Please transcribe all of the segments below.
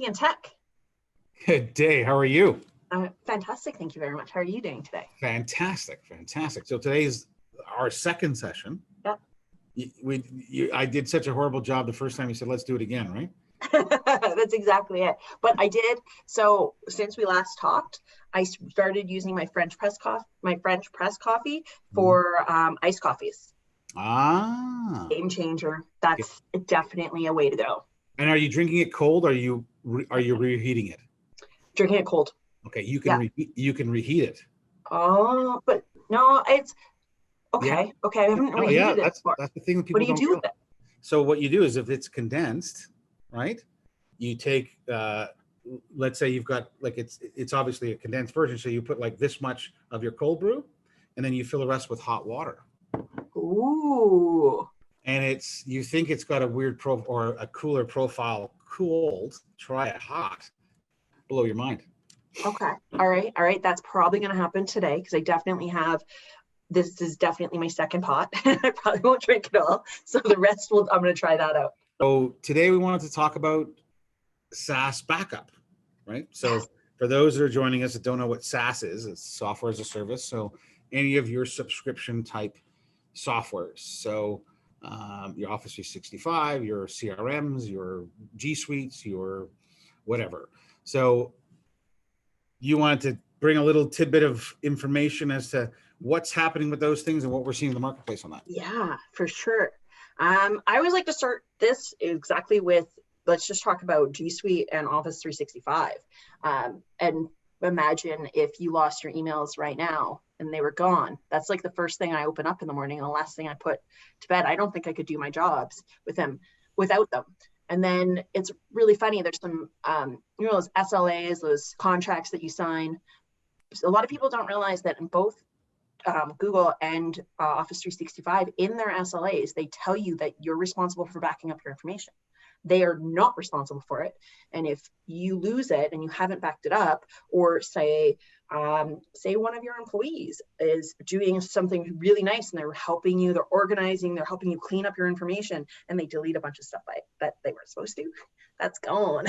Coffee and Tech. Good day. How are you? Fantastic. Thank you very much. How are you doing today? Fantastic. Fantastic. So today's our second session. Yep. I did such a horrible job the first time you said, let's do it again, right? That's exactly it. But I did. So since we last talked, I started using my French press coffee for iced coffees. Game changer. That's definitely a way to go. And are you drinking it cold? Or are you reheating it? Drinking it cold. Okay, you can reheat it. Oh, but no, it's okay. Yeah. Okay, I haven't reheated it before. That's the thing that people What do you do with it? So what you do is, if it's condensed, right? You take, let's say you've got it's obviously a condensed version, so you put like this much of your cold brew, and then you fill the rest with hot water. Ooh. And you think it's got a weird or a cooler profile cold. Try it hot. Blow your mind. Okay. All right. That's probably going to happen today because I definitely have. This is definitely my second pot. I probably won't drink it all. So the rest I'm going to try that out. So today we wanted to talk about SaaS Backup, right? So yes. For those that are joining us that don't know what SaaS is, it's software as a service. So any of your subscription type softwares. So your Office 365, your CRMs, your G Suites, your whatever. So you wanted to bring a little tidbit of information as to what's happening with those things and what we're seeing in the marketplace on that. Yeah, for sure. I always like to start this exactly with, let's just talk about G Suite and Office 365. And imagine if you lost your emails right now and they were gone. That's like the first thing I open up in the morning and the last thing I put to bed. I don't think I could do my jobs without them. And then it's really funny. There's some, those SLAs, those contracts that you sign. A lot of people don't realize that in both Google and Office 365, in their SLAs, they tell you that you're responsible for backing up your information. They are not responsible for it. And if you lose it and you haven't backed it up, or say one of your employees is doing something really nice and they're helping you, they're organizing, they're helping you clean up your information, and they delete a bunch of stuff that they weren't supposed to, that's gone.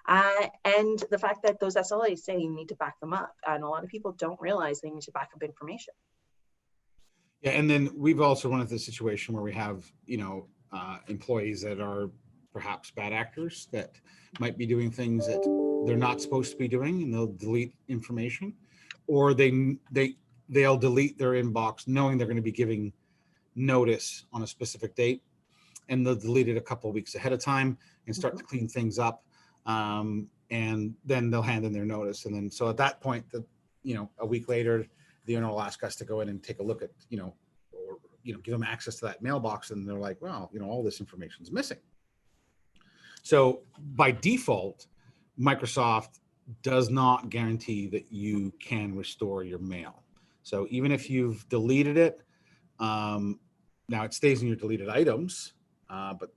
And the fact that those SLAs say you need to back them up, and a lot of people don't realize they need to back up information. Yeah, and then we've also run into the situation where we have, employees that are perhaps bad actors that might be doing things that they're not supposed to be doing, and they'll delete information, or they'll delete their inbox knowing they're going to be giving notice on a specific date, and they'll delete it a couple of weeks ahead of time and start to clean things up. And then they'll hand in their notice. And then, so at that point, a week later, the owner will ask us to go in and take a look at, or give them access to that mailbox. And they're like, well, all this information is missing. So by default, Microsoft does not guarantee that you can restore your mail. So even if you've deleted it, now it stays in your deleted items, but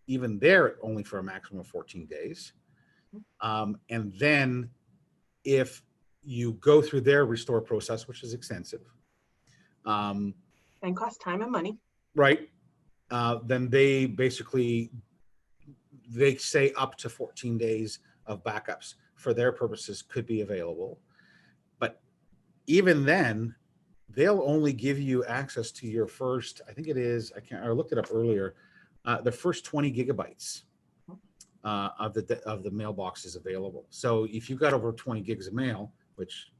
even there, only for a maximum of 14 days. And then if you go through their restore process, which is extensive. And costs time and money. Right. Then they say up to 14 days of backups for their purposes could be available. But even then, they'll only give you access to your first, I think it is, I looked it up earlier, the first 20 gigabytes. Of the mailbox is available. So if you've got over 20 gigs of mail, which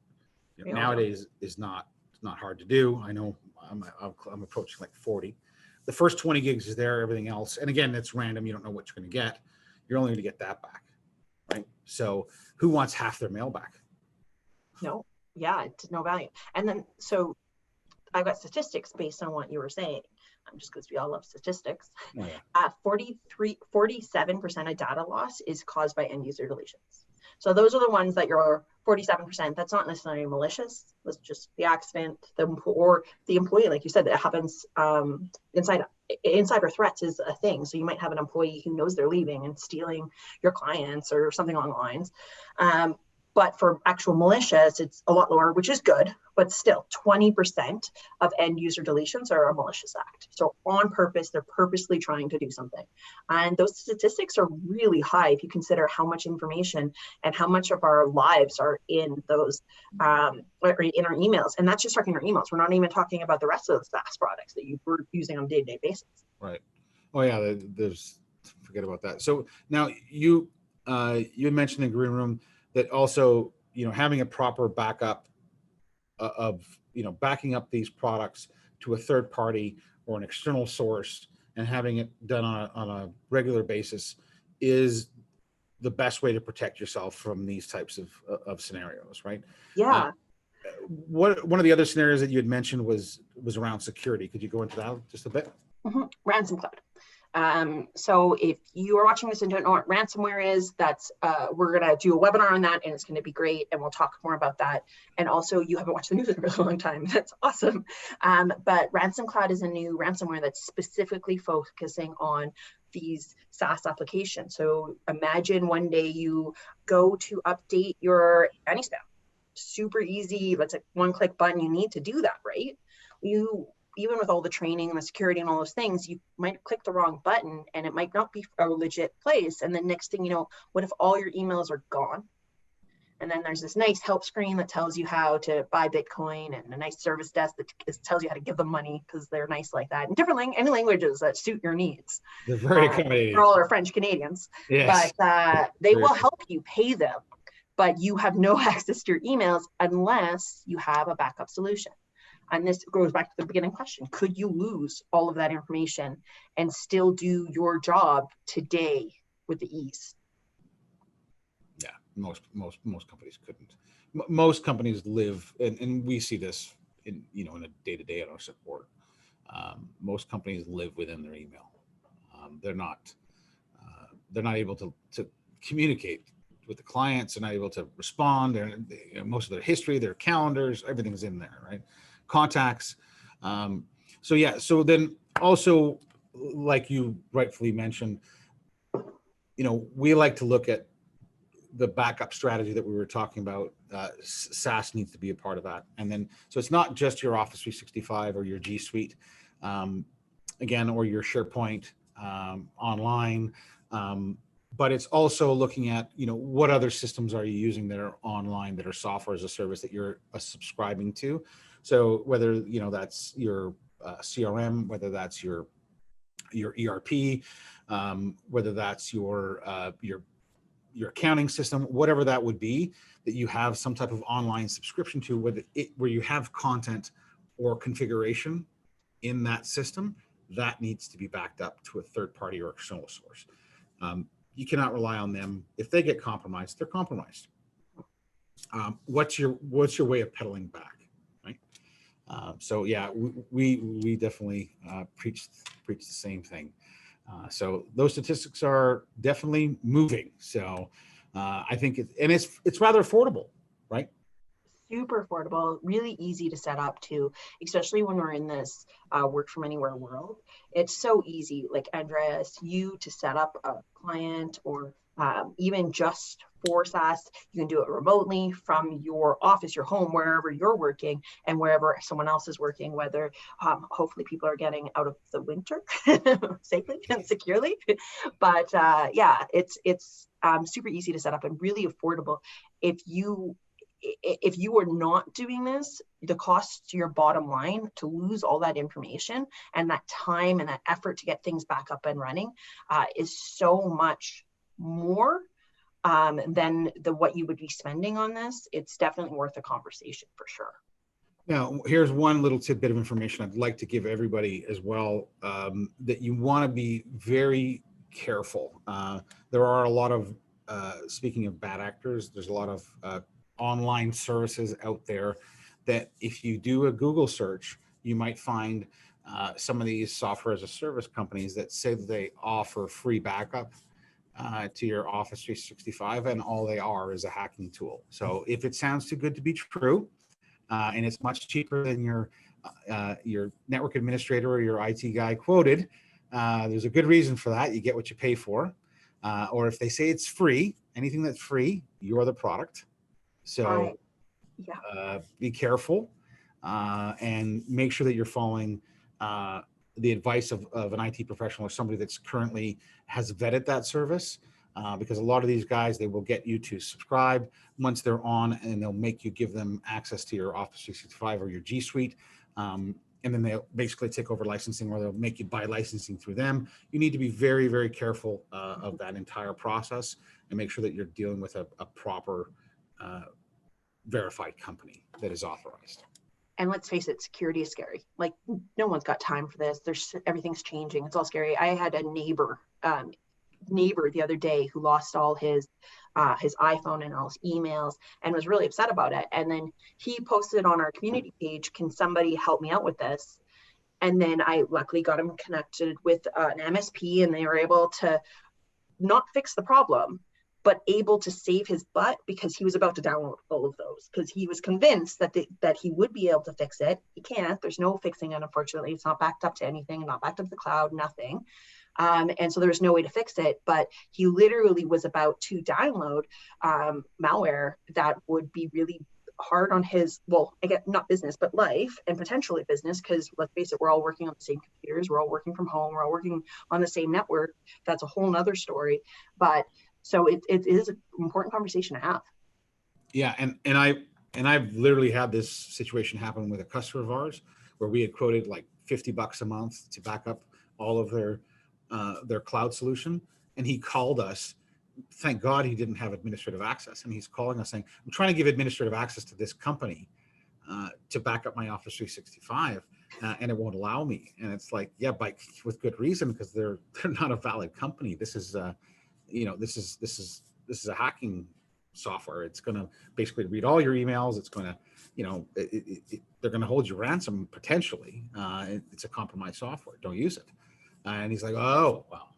nowadays is not hard to do. I know I'm approaching like 40. The first 20 gigs is there. Everything else, and again, it's random. You don't know what you're going to get. You're only going to get that back, right? So who wants half their mail back? No, yeah, it's no value. And then so I've got statistics based on what you were saying. Just because we all love statistics. Oh, yeah. 47% of data loss is caused by end user deletions. So those are the ones that you're 47%. That's not necessarily malicious. That's just the accident, or the employee, like you said, that happens insider threats is a thing. So you might have an employee who knows they're leaving and stealing your clients or something along the lines. But for actual malicious, it's a lot lower, which is good, but still 20% of end user deletions are a malicious act. So on purpose, they're purposely trying to do something. And those statistics are really high if you consider how much information and how much of our lives are in those, in our emails. And that's just talking our emails. We're not even talking about the rest of the SaaS products that we're using on a day-to-day basis. Right. Oh yeah, there's, forget about that. So now you had mentioned in the green room that also, having a proper backup of, backing up these products to a third party or an external source and having it done on a regular basis is the best way to protect yourself from these types of scenarios, right? Yeah. One of the other scenarios that you had mentioned was around security. Could you go into that just a bit? Mm-hmm. Ransom cloud. So if you are watching this and don't know what ransomware is, we're going to do a webinar on that, and it's going to be great. And we'll talk more about that. And also, you haven't watched the news in a really long time. That's awesome. But Ransom Cloud is a new ransomware that's specifically focusing on these SaaS applications. So imagine one day you go to update your anti-spam. Super easy. That's a one-click button. You need to do that, right? Even with all the training and the security and all those things, you might click the wrong button and it might not be a legit place. And then next thing you know, what if all your emails are gone? And then there's this nice help screen that tells you how to buy Bitcoin, and a nice service desk that tells you how to give them money, because they're nice like that. And any languages that suit your needs. They're very accommodating. For all our French Canadians. Yes. But they will help you pay them, but you have no access to your emails unless you have a backup solution. And this goes back to the beginning question. Could you lose all of that information and still do your job today with the ease? Yeah, most companies couldn't. Most companies live, and we see this in a day-to-day in our support. Most companies live within their email. They're not able to communicate with the clients. They're not able to respond. Most of their history, their calendars, everything's in there, right? Contacts. So then also, like you rightfully mentioned, we like to look at the backup strategy that we were talking about. SaaS needs to be a part of that. And then, so it's not just your Office 365 or your G Suite, again, or your SharePoint online, but it's also looking at, what other systems are you using that are online, that are software as a service that you're subscribing to. So whether, that's your CRM, whether that's your ERP, whether that's your accounting system, whatever that would be, that you have some type of online subscription to, where you have content or configuration in that system, that needs to be backed up to a third party or external source. You cannot rely on them. If they get compromised, they're compromised. What's your way of pedaling back, right? So yeah, we definitely preach the same thing. So those statistics are definitely moving. So I think it's rather affordable, right? Super affordable, really easy to set up too, especially when we're in this work from anywhere world. It's so easy, like Andreas, to set up a client, or even just for SaaS, you can do it remotely from your office, your home, wherever you're working and wherever someone else is working, whether hopefully people are getting out of the winter safely and securely. But yeah, it's super easy to set up and really affordable. If you are not doing this, the cost to your bottom line to lose all that information and that time and that effort to get things back up and running is so much more than what you would be spending on this. It's definitely worth a conversation for sure. Now, here's one little tidbit of information I'd like to give everybody as well, that you want to be very careful. There are a lot of, speaking of bad actors, there's a lot of online services out there that if you do a Google search, you might find some of these software as a service companies that say that they offer free backup to your Office 365, and all they are is a hacking tool. So if it sounds too good to be true, and it's much cheaper than your network administrator or your IT guy quoted, there's a good reason for that. You get what you pay for. Or if they say it's free, anything that's free, you're the product. So Yeah. be careful and make sure that you're following the advice of an IT professional or somebody that's currently has vetted that service. Because a lot of these guys, they will get you to subscribe once they're on, and they'll make you give them access to your Office 365 or your G Suite. And then they'll basically take over licensing, or they'll make you buy licensing through them. You need to be very, very careful of that entire process and make sure that you're dealing with a proper verified company that is authorized. And let's face it, security is scary. Like, no one's got time for this. Everything's changing. It's all scary. I had a neighbor the other day who lost all his iPhone and all his emails and was really upset about it. And then he posted on our community page, "Can somebody help me out with this?" And then I luckily got him connected with an MSP, and they were able to not fix the problem, but able to save his butt, because he was about to download all of those, because he was convinced that he would be able to fix it. He can't. There's no fixing it, unfortunately. It's not backed up to anything, not backed up to the cloud, nothing. And so there's no way to fix it. But he literally was about to download malware that would be really hard on his, well, again, not business, but life, and potentially business, because let's face it, we're all working on the same computers, we're all working from home, we're all working on the same network. That's a whole nother story. But so it is an important conversation to have. Yeah, and I've literally had this situation happen with a customer of ours where we had quoted like $50 a month to back up all of their cloud solution, and he called us. Thank God he didn't have administrative access, and he's calling us saying, "I'm trying to give administrative access to this company to back up my Office 365, and it won't allow me." And it's like, yeah, with good reason, because they're not a valid company. This is this is a hacking software. It's going to basically read all your emails. It's going to, they're going to hold you ransom potentially. It's a compromised software. Don't use it. And he's like, "Oh, well,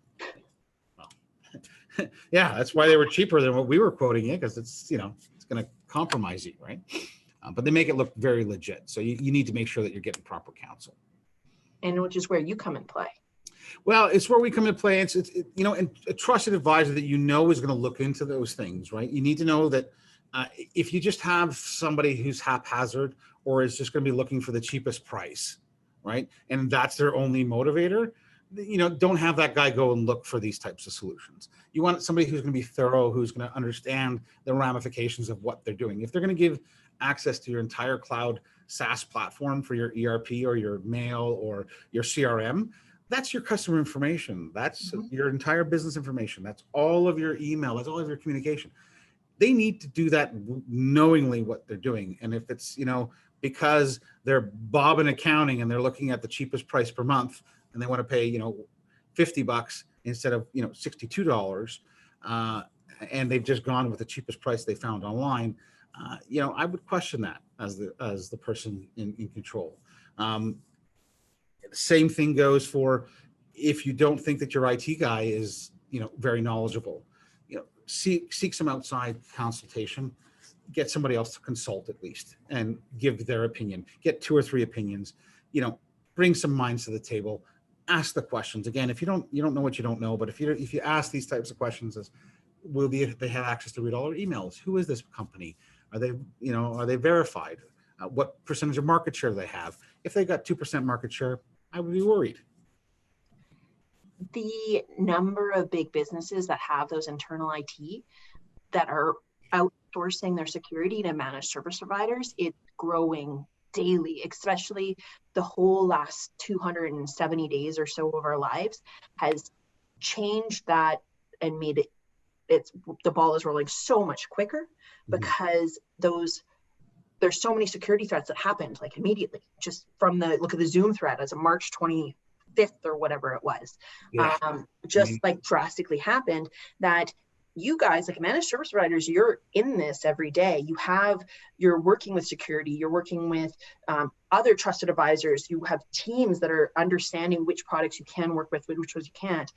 yeah, that's why they were cheaper than what we were quoting you, because it's going to compromise you, right?" But they make it look very legit. So you need to make sure that you're getting proper counsel. And which is where you come in play. Well, it's where we come into play. It's and a trusted advisor that is going to look into those things, right? You need to know that if you just have somebody who's haphazard or is just going to be looking for the cheapest price, right, and that's their only motivator, don't have that guy go and look for these types of solutions. You want somebody who's going to be thorough, who's going to understand the ramifications of what they're doing. If they're going to give access to your entire cloud SaaS platform for your ERP or your mail or your CRM, that's your customer information. That's your entire business information. That's all of your email. That's all of your communication. They need to do that knowingly what they're doing. And if it's, because they're Bob in accounting and they're looking at the cheapest price per month and they want to pay, $50 instead of, $62, and they've just gone with the cheapest price they found online, I would question that as the person in control. Same thing goes for if you don't think that your IT guy is, very knowledgeable, seek some outside consultation, get somebody else to consult at least and give their opinion, get 2 or 3 opinions, bring some minds to the table, ask the questions. Again, if you don't know what you don't know, but if you ask these types of questions, will they have access to read all our emails? Who is this company? Are they verified? What percentage of market share do they have? If they got 2% market share, I would be worried. The number of big businesses that have those internal IT that are outsourcing their security to managed service providers, it's growing daily, especially the whole last 270 days or so of our lives has changed that and made the ball is rolling so much quicker, because there's so many security threats that happened like immediately, just from the look of the Zoom threat as of March 25th or whatever it was, like drastically happened, that you guys, like managed service providers, you're in this every day. You're working with security, you're working with other trusted advisors. You have teams that are understanding which products you can work with, which ones you can't.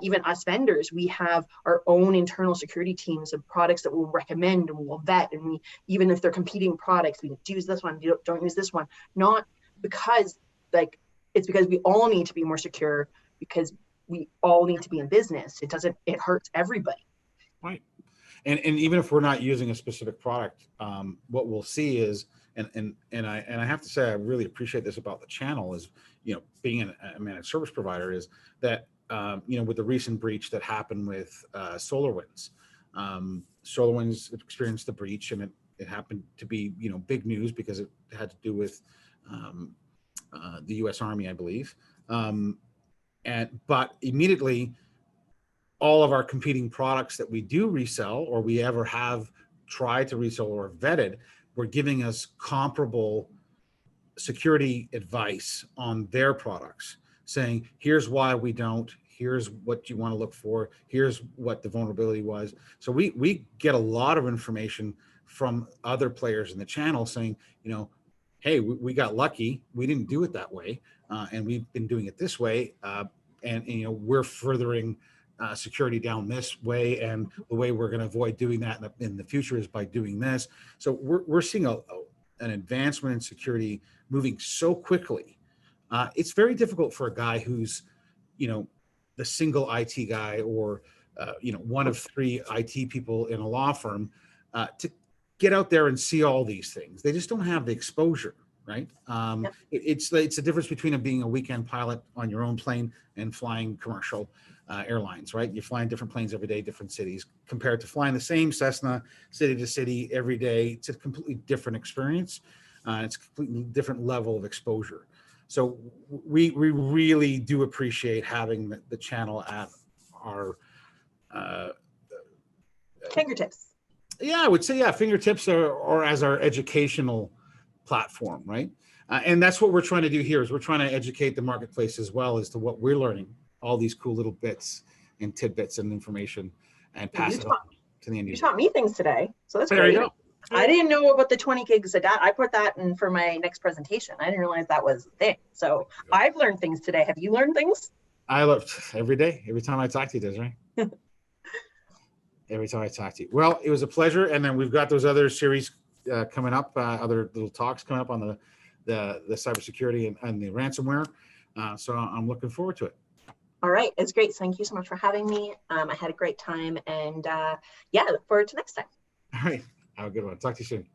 Even us vendors, we have our own internal security teams of products that we'll recommend and we'll vet. And even if they're competing products, we use this one, don't use this one. Not because it's because we all need to be more secure, because we all need to be in business. It hurts everybody. Right. and even if we're not using a specific product, what we'll see is, and I have to say, I really appreciate this about the channel is, being a managed service provider, is that, with the recent breach that happened with SolarWinds, SolarWinds experienced the breach, and it happened to be, big news because it had to do with the U.S. Army, I believe. But immediately, all of our competing products that we do resell, or we ever have tried to resell or vetted, were giving us comparable security advice on their products, saying, here's why we don't, here's what you want to look for, here's what the vulnerability was. So we get a lot of information from other players in the channel saying, hey, we got lucky, we didn't do it that way, and we've been doing it this way, and we're furthering security down this way, and the way we're going to avoid doing that in the future is by doing this. So we're seeing an advancement in security moving so quickly. It's very difficult for a guy who's, the single IT guy, or one of 3 IT people in a law firm, to get out there and see all these things. They just don't have the exposure, right? Yep. It's the difference between being a weekend pilot on your own plane and flying commercial airlines, right? You're flying different planes every day, different cities, compared to flying the same Cessna city to city every day. It's a completely different experience. It's a completely different level of exposure. So we really do appreciate having the channel at our fingertips. Yeah, I would say, fingertips, or as our educational platform, right? And that's what we're trying to do here, is we're trying to educate the marketplace as well as to what we're learning, all these cool little bits and tidbits and information, and pass it on to the end user. You taught me things today, so that's there great. You go. I didn't know about the 20 gigs of data. I put that in for my next presentation. I didn't realize that was a thing. So I've learned things today. Have you learned things? I learn every day, every time I talk to you, Desraie. Every time I talk to you. Well, it was a pleasure. And then we've got those other series coming up, other little talks coming up on the cybersecurity and the ransomware. So I'm looking forward to it. All right. It's great. Thank you so much for having me. I had a great time, and look forward to next time. All right. Have a good one. Talk to you soon.